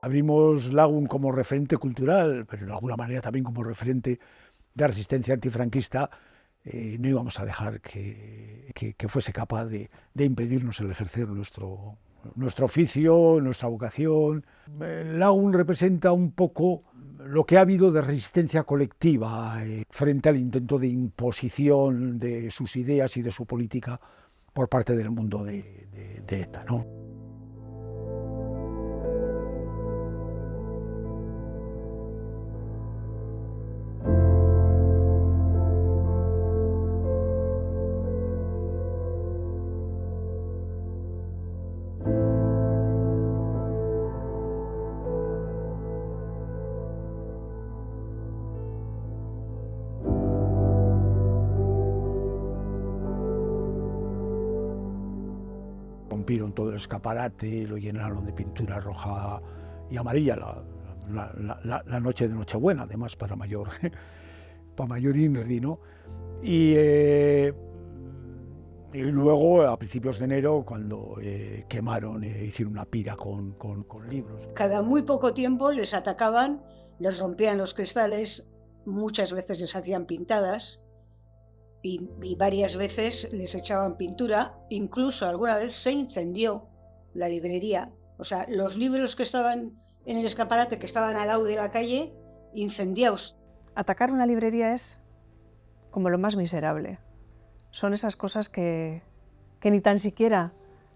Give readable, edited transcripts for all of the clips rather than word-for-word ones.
Abrimos Lagún como referente cultural, pero de alguna manera también como referente de resistencia antifranquista. No íbamos a dejar que fuese capaz de impedirnos el ejercer nuestro oficio, nuestra vocación. Lagún representa un poco lo que ha habido de resistencia colectiva frente al intento de imposición de sus ideas y de su política por parte del mundo de ETA, ¿no? Rompieron todo el escaparate, lo llenaron de pintura roja y amarilla la noche de Nochebuena, además para mayor INRI, ¿no? Y luego, a principios de enero, cuando quemaron, hicieron una pira con libros. Cada muy poco tiempo les atacaban, les rompían los cristales, muchas veces les hacían pintadas y varias veces les echaban pintura. Incluso alguna vez se incendió la librería. O sea, los libros que estaban en el escaparate, que estaban al lado de la calle, incendiados. Atacar una librería es como lo más miserable. Son esas cosas que ni tan siquiera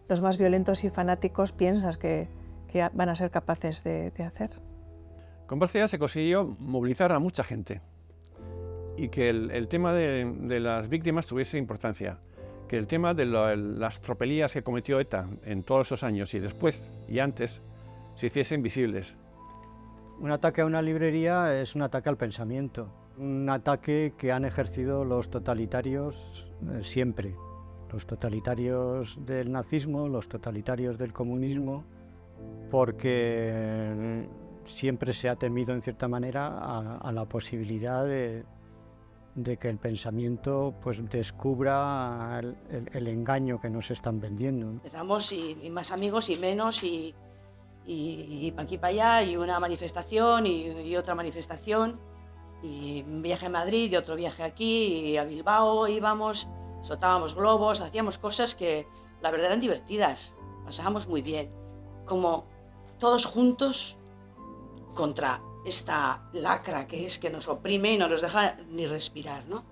los más violentos y fanáticos piensas que van a ser capaces de hacer. Con Barcelona se consiguió movilizar a mucha gente y que el tema de las víctimas tuviese importancia, que el tema de las tropelías que cometió ETA en todos esos años y después y antes se hiciesen visibles. Un ataque a una librería es un ataque al pensamiento, un ataque que han ejercido los totalitarios siempre. Los totalitarios del nazismo, los totalitarios del comunismo, porque siempre se ha temido en cierta manera a la posibilidad de que el pensamiento pues descubra el engaño que nos están vendiendo. Empezamos y más amigos y menos y para aquí para allá y una manifestación y otra manifestación y un viaje a Madrid y otro viaje aquí y a Bilbao íbamos, soltábamos globos, hacíamos cosas que la verdad eran divertidas, pasábamos muy bien, como todos juntos contra esta lacra que es que nos oprime y no nos deja ni respirar, ¿no?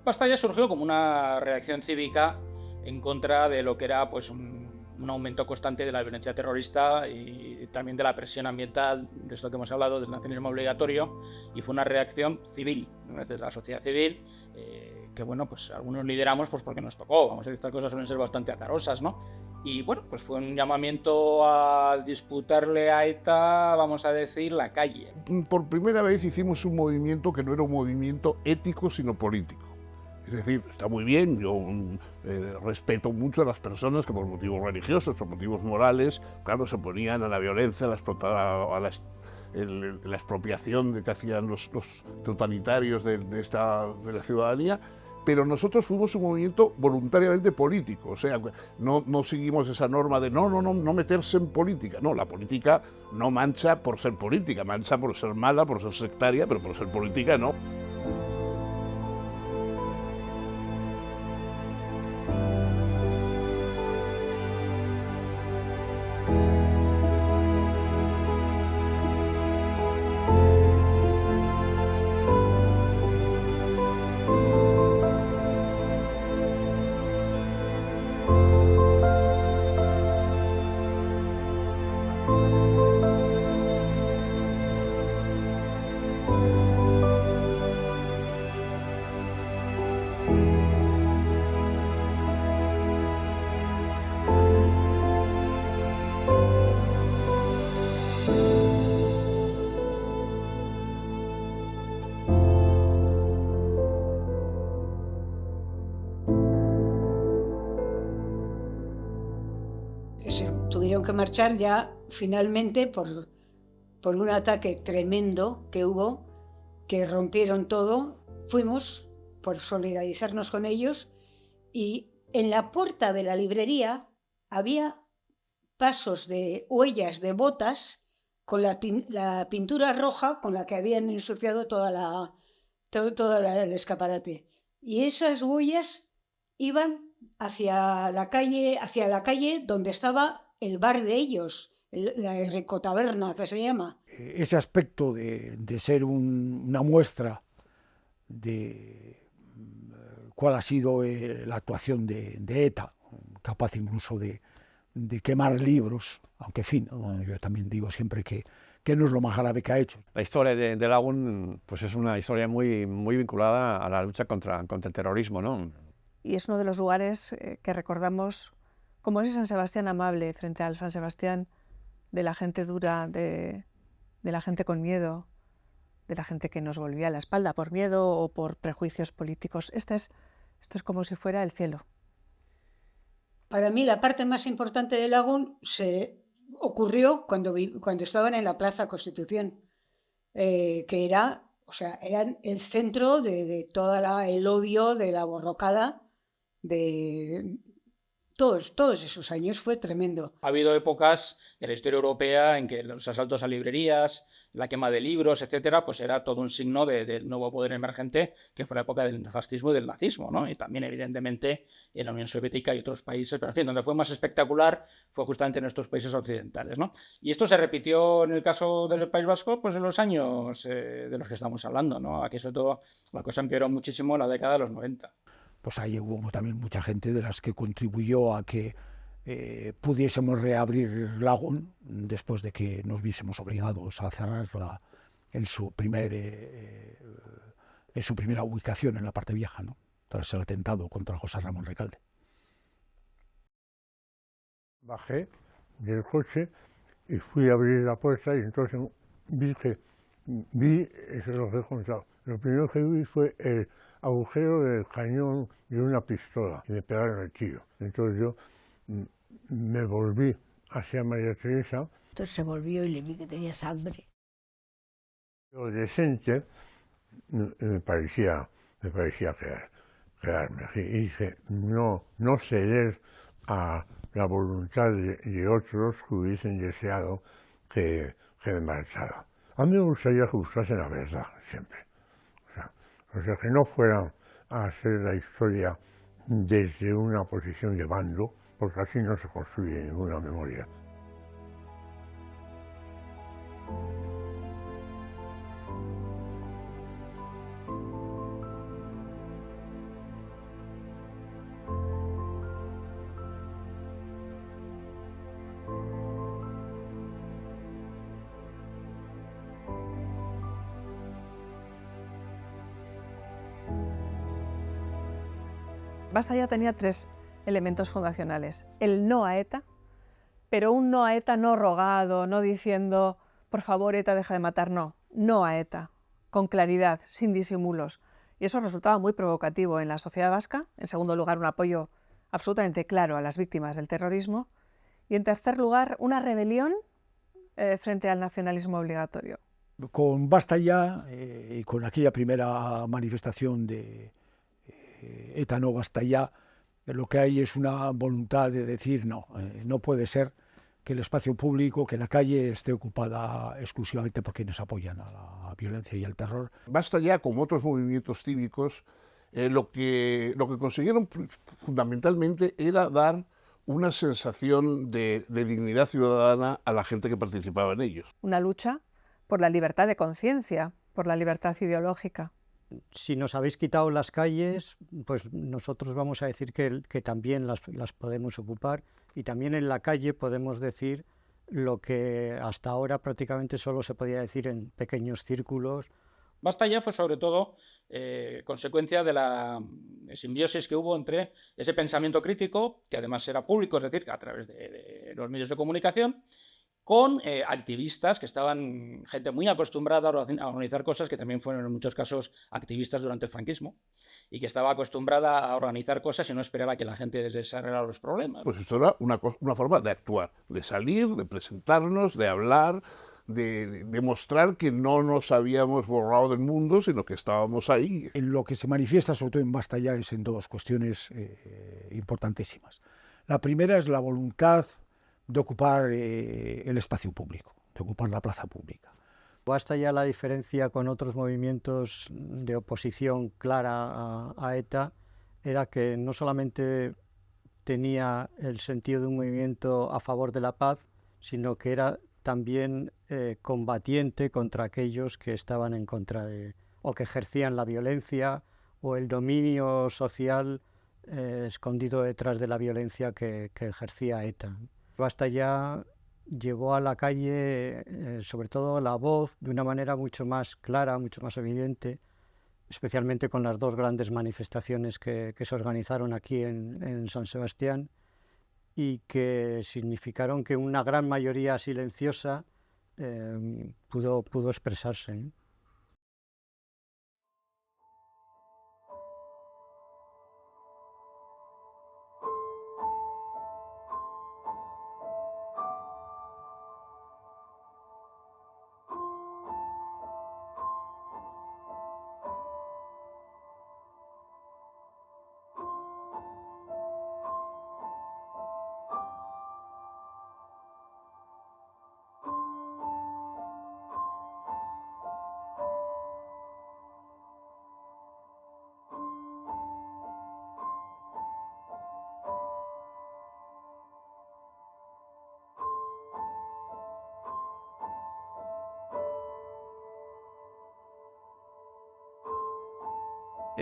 Bastalla surgió como una reacción cívica en contra de lo que era pues un aumento constante de la violencia terrorista y también de la presión ambiental, de esto que hemos hablado, del nacionalismo obligatorio, y fue una reacción civil, ¿no? Desde la sociedad civil, que bueno, pues algunos lideramos pues porque nos tocó, vamos a decir, estas cosas suelen ser bastante azarosas, ¿no? Y bueno, pues fue un llamamiento a disputarle a ETA, vamos a decir, la calle. Por primera vez hicimos un movimiento que no era un movimiento ético, sino político. Es decir, está muy bien, yo respeto mucho a las personas que por motivos religiosos, por motivos morales, claro, se oponían a la violencia, a la expropiación que hacían los totalitarios de la ciudadanía, pero nosotros fuimos un movimiento voluntariamente político, o sea, no seguimos esa norma de no meterse en política. No, la política no mancha por ser política, mancha por ser mala, por ser sectaria, pero por ser política no. Se tuvieron que marchar ya finalmente por un ataque tremendo que hubo, que rompieron todo. Fuimos por solidarizarnos con ellos y en la puerta de la librería había pasos de huellas de botas con la pintura roja con la que habían ensuciado todo el escaparate. Y esas huellas iban hacia la calle donde estaba el bar de ellos, la Recotaberna, que se llama. Ese aspecto de ser una muestra de cuál ha sido la actuación de ETA, capaz incluso de quemar libros, aunque en fin, yo también digo siempre que no es lo más grave que ha hecho. La historia de Lagún pues es una historia muy vinculada a la lucha contra el terrorismo, ¿no? Y es uno de los lugares que recordamos como ese San Sebastián amable frente al San Sebastián de la gente dura, de la gente con miedo, de la gente que nos volvía la espalda por miedo o por prejuicios políticos. Esto es como si fuera el cielo. Para mí la parte más importante de Lagún se ocurrió cuando estaban en la Plaza Constitución, que eran el centro de todo el odio, de la borrocada, de todos esos años. Fue tremendo. Ha habido épocas en la historia europea en que los asaltos a librerías, la quema de libros, etcétera, pues era todo un signo del nuevo poder emergente, que fue la época del fascismo y del nazismo, ¿no? Y también, evidentemente, en la Unión Soviética y otros países, pero en fin, donde fue más espectacular fue justamente en estos países occidentales, ¿no? Y esto se repitió en el caso del País Vasco, pues en los años de los que estamos hablando, ¿no? Aquí, sobre todo, la cosa empeoró muchísimo en la década de los 90. Pues ahí hubo también mucha gente de las que contribuyó a que pudiésemos reabrir Lagún después de que nos viésemos obligados a cerrarla en su primera ubicación en la parte vieja, ¿no? Tras el atentado contra José Ramón Recalde. Bajé del coche y fui a abrir la puerta y entonces vi, eso lo he contado, lo primero que vi fue el agujero del cañón de una pistola y me pegaron el tiro. Entonces yo me volví hacia María Teresa. Entonces se volvió y le vi que tenía sangre. Lo decente me parecía quedarme así. Y dije, no ceder a la voluntad de otros que hubiesen deseado que me marchara. A mí me gustaría que buscasen la verdad siempre. O sea, que no fueran a hacer la historia desde una posición de bando, porque así no se construye ninguna memoria. Basta Ya tenía 3 elementos fundacionales. El no a ETA, pero un no a ETA no rogado, no diciendo, por favor, ETA, deja de matar, no a ETA, con claridad, sin disimulos. Y eso resultaba muy provocativo en la sociedad vasca. En segundo lugar, un apoyo absolutamente claro a las víctimas del terrorismo. Y en tercer lugar, una rebelión frente al nacionalismo obligatorio. Con Basta Ya y con aquella primera manifestación de ETA no basta ya, lo que hay es una voluntad de decir no puede ser que el espacio público, que la calle esté ocupada exclusivamente por quienes apoyan a la violencia y al terror. Basta Ya, como otros movimientos cívicos, lo que consiguieron fundamentalmente era dar una sensación de dignidad ciudadana a la gente que participaba en ellos. Una lucha por la libertad de conciencia, por la libertad ideológica. Si nos habéis quitado las calles, pues nosotros vamos a decir que también las podemos ocupar, y también en la calle podemos decir lo que hasta ahora prácticamente solo se podía decir en pequeños círculos. Basta Ya fue sobre todo consecuencia de la simbiosis que hubo entre ese pensamiento crítico, que además era público, es decir, a través de los medios de comunicación, con activistas que estaban, gente muy acostumbrada a organizar cosas, que también fueron en muchos casos activistas durante el franquismo, y que estaba acostumbrada a organizar cosas y no esperaba que la gente les arreglara los problemas. Pues esto era una forma de actuar, de salir, de presentarnos, de hablar, de demostrar que no nos habíamos borrado del mundo, sino que estábamos ahí. En lo que se manifiesta, sobre todo en Basta Ya, es en 2 cuestiones importantísimas. La primera es la voluntad de ocupar el espacio público, ocupar la plaza pública. Basta ya la diferencia con otros movimientos de oposición clara a ETA, era que no solamente tenía el sentido de un movimiento a favor de la paz, sino que era también combatiente contra aquellos que estaban en contra o que ejercían la violencia o el dominio social escondido detrás de la violencia que ejercía ETA. Basta ya llevó a la calle, sobre todo la voz, de una manera mucho más clara, mucho más evidente, especialmente con las dos grandes manifestaciones que se organizaron aquí en San Sebastián y que significaron que una gran mayoría silenciosa pudo expresarse, ¿eh?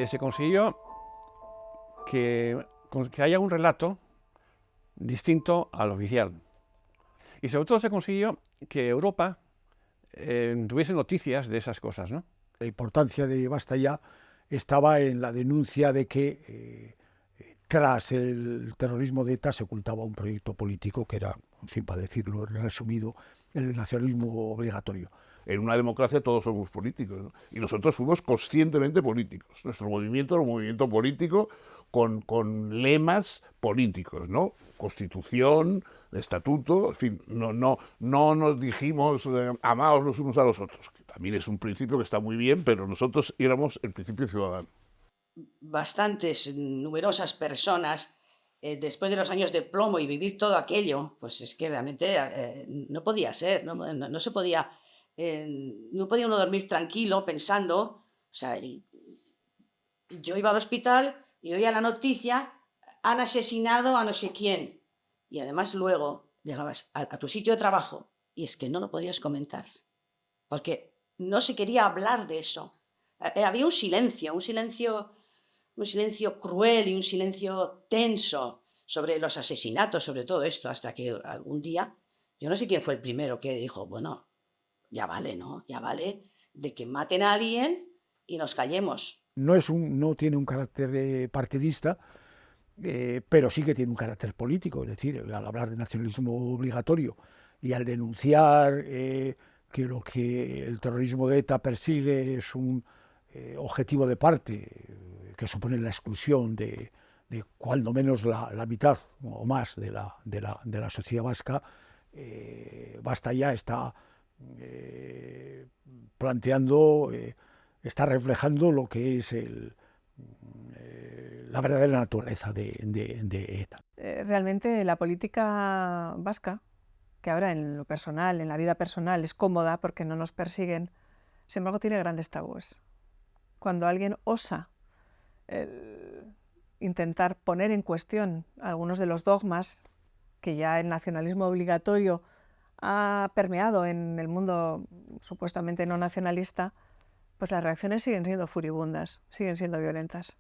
Se consiguió que haya un relato distinto al oficial. Y sobre todo se consiguió que Europa tuviese noticias de esas cosas, ¿no? La importancia de Basta Ya estaba en la denuncia de que tras el terrorismo de ETA se ocultaba un proyecto político que era, en fin, para decirlo resumido, el nacionalismo obligatorio. En una democracia todos somos políticos, ¿no? Y nosotros fuimos conscientemente políticos. Nuestro movimiento era un movimiento político con lemas políticos, ¿no? Constitución, estatuto, en fin, no nos dijimos amaos los unos a los otros, que también es un principio que está muy bien, pero nosotros éramos el principio ciudadano. Bastantes, numerosas personas, después de los años de plomo y vivir todo aquello, pues es que realmente no podía ser, no se podía... no podía uno dormir tranquilo pensando, o sea, yo iba al hospital y oía la noticia, han asesinado a no sé quién, y además luego llegabas a tu sitio de trabajo y es que no lo podías comentar, porque no se quería hablar de eso. Había un silencio cruel y un silencio tenso sobre los asesinatos, sobre todo esto, hasta que algún día, yo no sé quién fue el primero que dijo, bueno, ya vale, ¿no? Ya vale de que maten a alguien y nos callemos. No tiene un carácter partidista, pero sí que tiene un carácter político, es decir, al hablar de nacionalismo obligatorio y al denunciar que lo que el terrorismo de ETA persigue es un objetivo de parte que supone la exclusión de cuando menos la mitad o más de la sociedad vasca, Basta Ya está planteando, está reflejando lo que es la verdadera naturaleza de ETA. Realmente la política vasca, que ahora en lo personal, en la vida personal, es cómoda porque no nos persiguen, sin embargo tiene grandes tabúes. Cuando alguien osa intentar poner en cuestión algunos de los dogmas que ya el nacionalismo obligatorio ha permeado en el mundo supuestamente no nacionalista, pues las reacciones siguen siendo furibundas, siguen siendo violentas.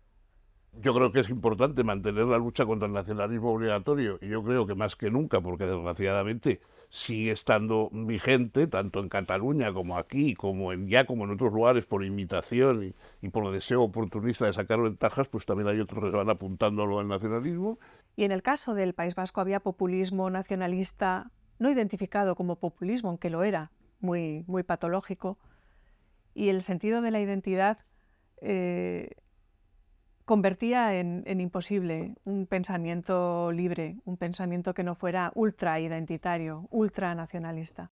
Yo creo que es importante mantener la lucha contra el nacionalismo obligatorio, y yo creo que más que nunca, porque desgraciadamente sigue estando vigente, tanto en Cataluña como aquí, como en otros lugares, por imitación y por deseo oportunista de sacar ventajas, pues también hay otros que van apuntándolo al nacionalismo. Y en el caso del País Vasco había populismo nacionalista no identificado como populismo, aunque lo era, muy patológico, y el sentido de la identidad convertía en imposible un pensamiento libre, un pensamiento que no fuera ultra identitario, ultra nacionalista.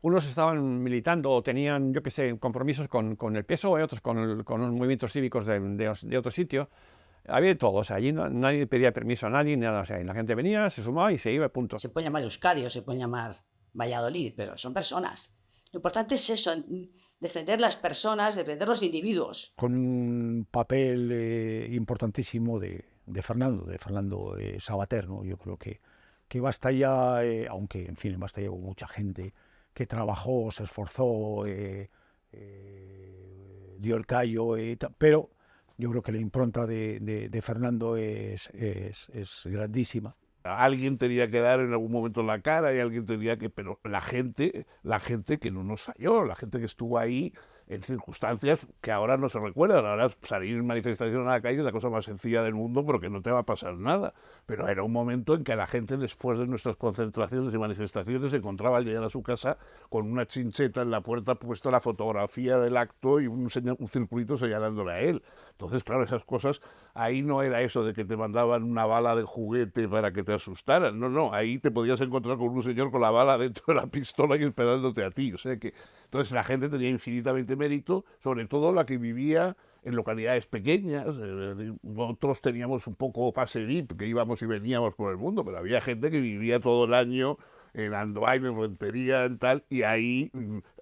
unos estaban militando o tenían, yo qué sé, compromisos con el PSOE, otros con los movimientos cívicos de otro sitio. Había de todo, o sea, allí nadie pedía permiso a nadie, nada, o sea, y la gente venía, se sumaba y se iba, punto. Se puede llamar Euskadi o se puede llamar Valladolid, pero son personas. Lo importante es eso, defender las personas, defender los individuos. Con un papel importantísimo de Fernando Savater, ¿no? Yo creo que basta ya, aunque en fin, basta ya hubo mucha gente que trabajó, se esforzó, dio el callo, pero yo creo que la impronta de Fernando es grandísima. Alguien tenía que dar en algún momento la cara y alguien tenía que... Pero la gente que no nos falló, la gente que estuvo ahí en circunstancias que ahora no se recuerdan. Ahora salir en manifestación a la calle es la cosa más sencilla del mundo porque no te va a pasar nada. Pero era un momento en que la gente, después de nuestras concentraciones y manifestaciones, se encontraba al llegar a su casa con una chincheta en la puerta puesta la fotografía del acto y un circulito señalándole a él. Entonces, claro, esas cosas, ahí no era eso de que te mandaban una bala de juguete para que te asustaran. No, ahí te podías encontrar con un señor con la bala dentro de la pistola y esperándote a ti. O sea que, entonces la gente tenía infinitamente mérito, sobre todo la que vivía en localidades pequeñas. Nosotros teníamos un poco pase VIP, que íbamos y veníamos por el mundo, pero había gente que vivía todo el año en Andoain, en Rentería, en tal, y ahí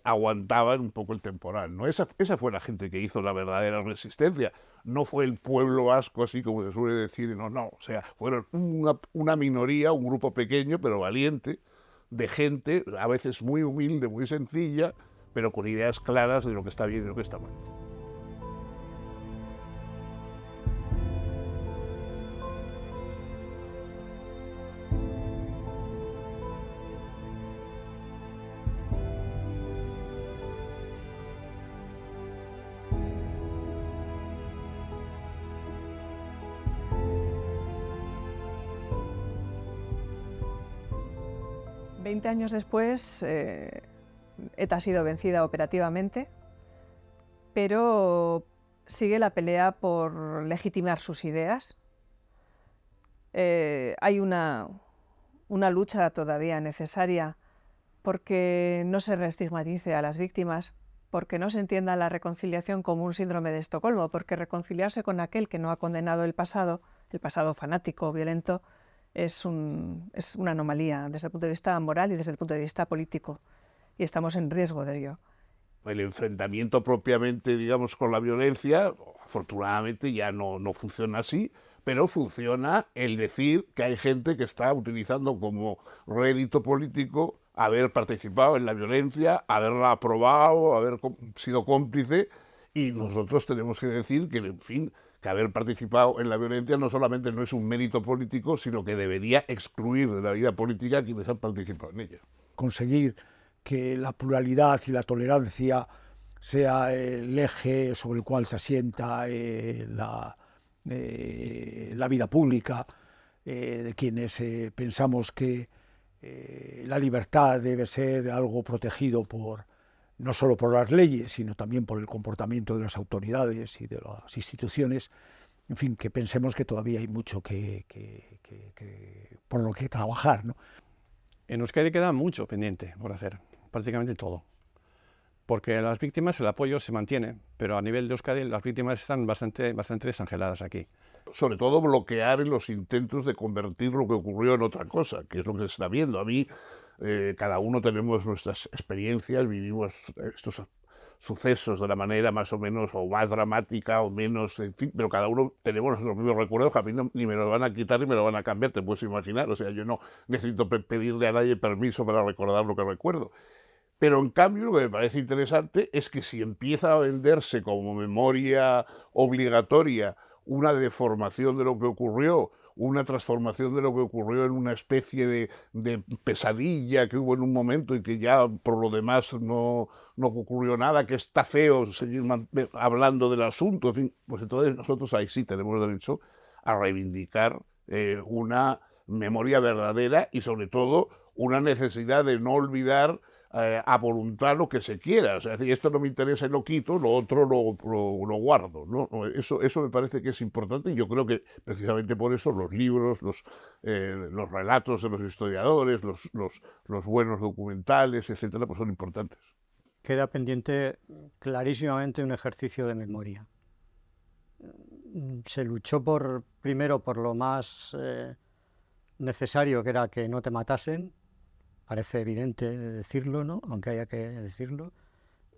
aguantaban un poco el temporal, ¿no? Esa fue la gente que hizo la verdadera resistencia. No fue el pueblo vasco, así como se suele decir, no, o sea, fueron una minoría, un grupo pequeño, pero valiente, de gente, a veces muy humilde, muy sencilla, pero con ideas claras de lo que está bien y lo que está mal. Veinte años después, ETA ha sido vencida operativamente, pero sigue la pelea por legitimar sus ideas. Hay una lucha todavía necesaria porque no se reestigmatice a las víctimas, porque no se entienda la reconciliación como un síndrome de Estocolmo, porque reconciliarse con aquel que no ha condenado el pasado fanático, violento, es una anomalía desde el punto de vista moral y desde el punto de vista político, y estamos en riesgo de ello. El enfrentamiento propiamente, digamos, con la violencia, afortunadamente ya no funciona así, pero funciona el decir que hay gente que está utilizando como rédito político haber participado en la violencia, haberla aprobado, haber sido cómplice, y nosotros tenemos que decir que, en fin, que haber participado en la violencia no solamente no es un mérito político, sino que debería excluir de la vida política a quienes han participado en ella. Conseguir que la pluralidad y la tolerancia sea el eje sobre el cual se asienta la vida pública, de quienes pensamos que la libertad debe ser algo protegido no solo por las leyes, sino también por el comportamiento de las autoridades y de las instituciones. En fin, que pensemos que todavía hay mucho por lo que trabajar, ¿no? En Euskadi queda mucho pendiente por hacer, prácticamente todo. Porque a las víctimas el apoyo se mantiene, pero a nivel de Euskadi las víctimas están bastante desangeladas aquí. Sobre todo bloquear los intentos de convertir lo que ocurrió en otra cosa, que es lo que se está viendo. A mí, cada uno tenemos nuestras experiencias, vivimos estos sucesos de la manera más o menos o más dramática o menos, en fin, pero cada uno tenemos nuestros propios recuerdos que a mí ni me lo van a quitar ni me lo van a cambiar, te puedes imaginar. O sea, yo no necesito pedirle a nadie permiso para recordar lo que recuerdo. Pero en cambio lo que me parece interesante es que si empieza a venderse como memoria obligatoria una deformación de lo que ocurrió, una transformación de lo que ocurrió en una especie de pesadilla que hubo en un momento y que ya por lo demás no ocurrió nada, que está feo seguir hablando del asunto, en fin, pues entonces nosotros ahí sí tenemos derecho a reivindicar una memoria verdadera y sobre todo una necesidad de no olvidar a voluntad lo que se quiera. O sea, es decir, esto no me interesa y lo quito, lo otro lo guardo, ¿no? Eso me parece que es importante, y yo creo que precisamente por eso los libros, los relatos de los historiadores, los buenos documentales, etcétera, pues son importantes. Queda pendiente clarísimamente un ejercicio de memoria. Se luchó primero por lo más necesario, que era que no te matasen. Parece evidente decirlo, ¿no? Aunque haya que decirlo.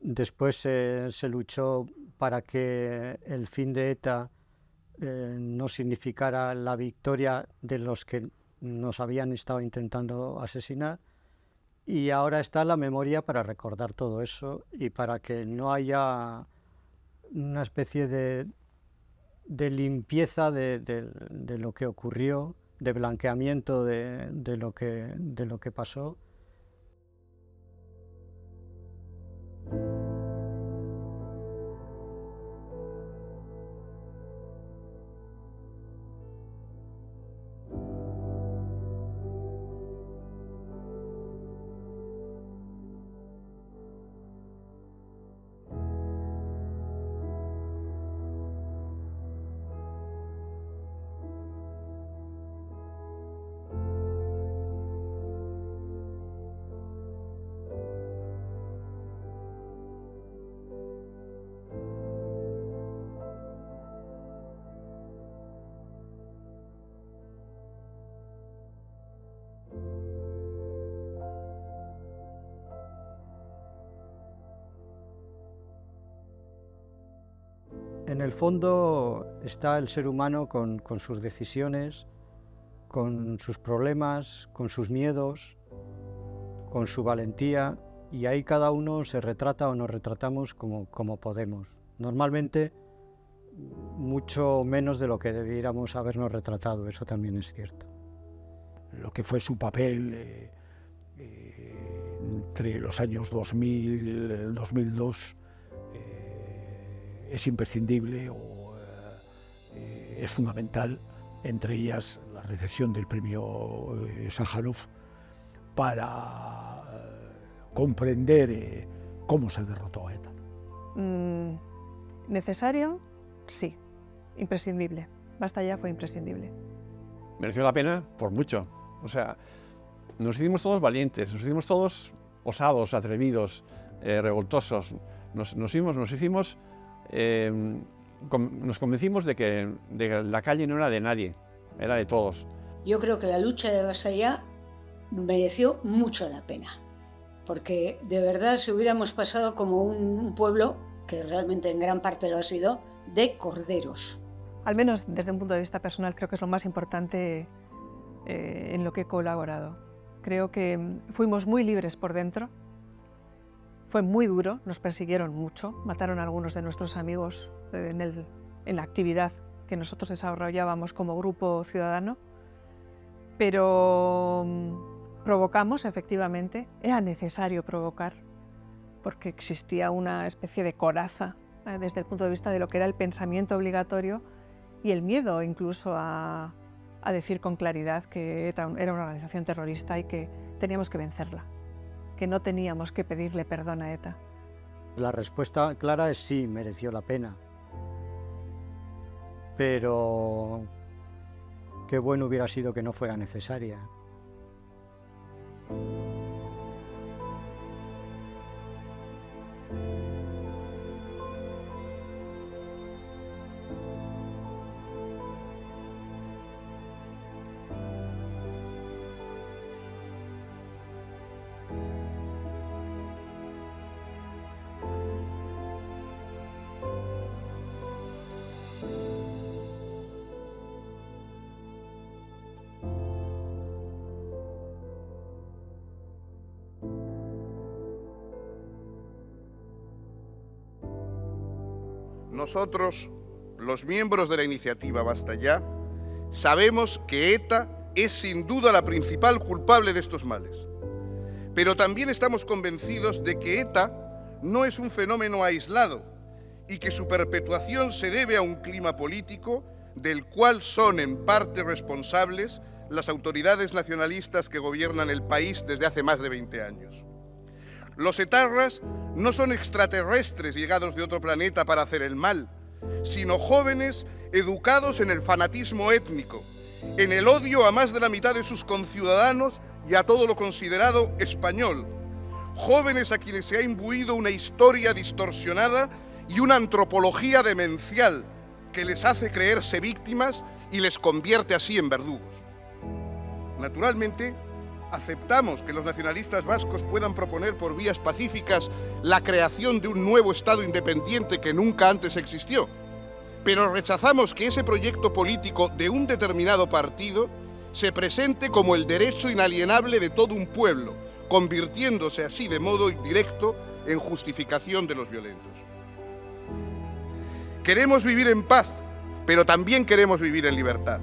Después se luchó para que el fin de ETA no significara la victoria de los que nos habían estado intentando asesinar. Y ahora está la memoria para recordar todo eso y para que no haya una especie de limpieza de lo que ocurrió, de blanqueamiento de lo que pasó. En el fondo está el ser humano con sus decisiones, con sus problemas, con sus miedos, con su valentía, y ahí cada uno se retrata o nos retratamos como podemos. Normalmente mucho menos de lo que debiéramos habernos retratado, eso también es cierto. Lo que fue su papel entre los años 2000 y el 2002 es imprescindible es fundamental, entre ellas la recepción del premio Sájarov, para comprender cómo se derrotó a ETA. ¿Necesario? Sí. Imprescindible. Basta ya fue imprescindible. Mereció la pena por mucho. O sea, nos hicimos todos valientes, nos hicimos todos osados, atrevidos, revoltosos. Nos convencimos de que la calle no era de nadie, era de todos. Yo creo que la lucha de Vasallá mereció mucho la pena, porque de verdad si hubiéramos pasado como un pueblo, que realmente en gran parte lo ha sido, de corderos. Al menos desde un punto de vista personal creo que es lo más importante en lo que he colaborado. Creo que fuimos muy libres por dentro. Fue muy duro, nos persiguieron mucho, mataron a algunos de nuestros amigos en la actividad que nosotros desarrollábamos como grupo ciudadano, pero provocamos efectivamente, era necesario provocar, porque existía una especie de coraza desde el punto de vista de lo que era el pensamiento obligatorio y el miedo incluso a decir con claridad que ETA era una organización terrorista y que teníamos que vencerla, que no teníamos que pedirle perdón a ETA. La respuesta clara es sí, mereció la pena. Pero qué bueno hubiera sido que no fuera necesaria. Nosotros, los miembros de la iniciativa Basta Ya, sabemos que ETA es sin duda la principal culpable de estos males. Pero también estamos convencidos de que ETA no es un fenómeno aislado y que su perpetuación se debe a un clima político del cual son en parte responsables las autoridades nacionalistas que gobiernan el país desde hace más de 20 años. Los etarras no son extraterrestres llegados de otro planeta para hacer el mal, sino jóvenes educados en el fanatismo étnico, en el odio a más de la mitad de sus conciudadanos y a todo lo considerado español. Jóvenes a quienes se ha imbuido una historia distorsionada y una antropología demencial que les hace creerse víctimas y les convierte así en verdugos. Naturalmente, aceptamos que los nacionalistas vascos puedan proponer por vías pacíficas la creación de un nuevo Estado independiente que nunca antes existió, pero rechazamos que ese proyecto político de un determinado partido se presente como el derecho inalienable de todo un pueblo, convirtiéndose así de modo indirecto en justificación de los violentos. Queremos vivir en paz, pero también queremos vivir en libertad.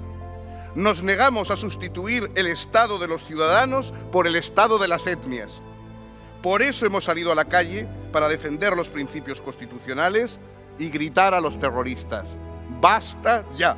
Nos negamos a sustituir el Estado de los ciudadanos por el Estado de las etnias. Por eso hemos salido a la calle para defender los principios constitucionales y gritar a los terroristas: ¡basta ya!